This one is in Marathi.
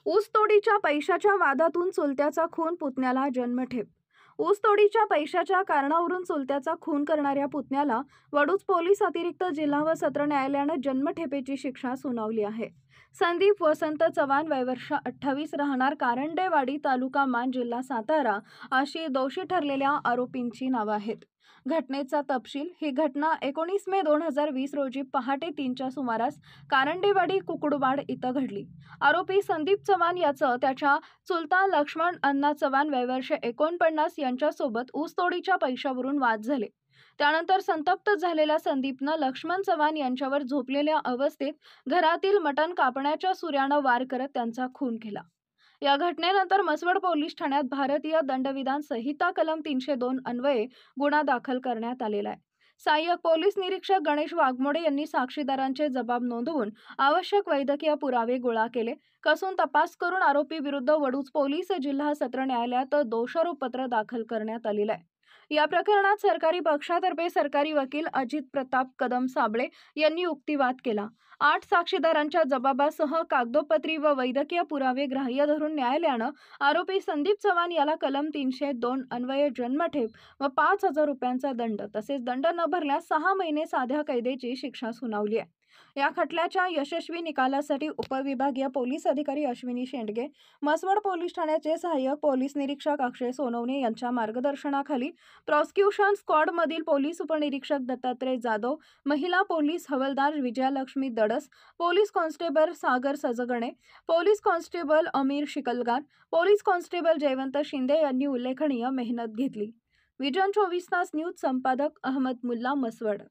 ऊसतोडीच्या पैशाच्या वादातून चुलत्याचा खून, पुतण्याला जन्मठेप. ऊसतोडीच्या पैशाच्या कारणावरून चुलत्याचा खून करणाऱ्या पुतण्याला वडूज पोलीस अतिरिक्त जिल्हा व सत्र न्यायालयानं जन्मठेपेची शिक्षा सुनावली आहे. संदीप वसंत चव्हाण, वय वर्ष 28, राहणार कारंडेवाडी, तालुका मान, जिल्हा सातारा, अशी दोषी ठरलेल्या आरोपींची नावं आहेत. घटनेचा तपशील. ही घटना 19 मे 2020 रोजी पहाटे 3च्या सुमारास कारंडेवाडी कुकुडवाड इथं घडली. आरोपी संदीप चव्हाण याचं त्याच्या चुलता लक्ष्मण अण्णा चव्हाण, वय वर्ष 49, यांच्यासोबत ऊसतोडीच्या पैशावरून वाद झाले. त्यानंतर संतप्त झालेल्या संदीपनं लक्ष्मण चव्हाण यांच्यावर झोपलेल्या अवस्थेत घरातील मटण कापण्याच्या सुऱ्यानं वार करत त्यांचा खून केला. या घटनेनंतर मसवड पोलीस ठाण्यात भारतीय दंडविधान संहिता कलम 302 अन्वये गुन्हा दाखल करण्यात आलेला आहे. सहाय्यक पोलीस निरीक्षक गणेश वाघमोडे यांनी साक्षीदारांचे जबाब नोंदवून आवश्यक वैद्यकीय पुरावे गोळा केले. कसून तपास करून आरोपी विरुद्ध वडूज पोलीस जिल्हा सत्र न्यायालयात दोषारोपपत्र दाखल करण्यात आलेलं आहे. या प्रकरणात सरकारी पक्षातर्फे सरकारी वकील अजित प्रताप कदम साबळे यांनी युक्तिवाद केला. 8 साक्षीदारांच्या जबाबासह कागदोपत्री व वैद्यकीय पुरावे ग्राह्य धरून न्यायालयानं आरोपी संदीप चव्हाण याला कलम 302 अन्वये जन्मठेप व 5,000 रुपयांचा दंड तसेच दंड न भरल्यास 6 महिने साध्या कैदेची शिक्षा सुनावली आहे. या खटल्याच्या यशस्वी निकालासाठी उपविभागीय पोलीस अधिकारी अश्विनी शेंडगे, मसवड पोलीस ठाण्याचे सहाय्यक पोलीस निरीक्षक अक्षय सोनवणे यांच्या मार्गदर्शनाखाली प्रॉसिक्युशन स्क्वॉडमधील पोलीस उपनिरीक्षक दत्तात्रय जाधव, महिला पोलीस हवालदार विजयालक्ष्मी दडस, पोलीस कॉन्स्टेबल सागर सजगणे, पोलीस कॉन्स्टेबल अमीर शिकलगार, पोलीस कॉन्स्टेबल जयवंत शिंदे यांनी उल्लेखनीय मेहनत घेतली. विजन 24 तास न्यूज संपादक अहमद मुल्ला, मसवड.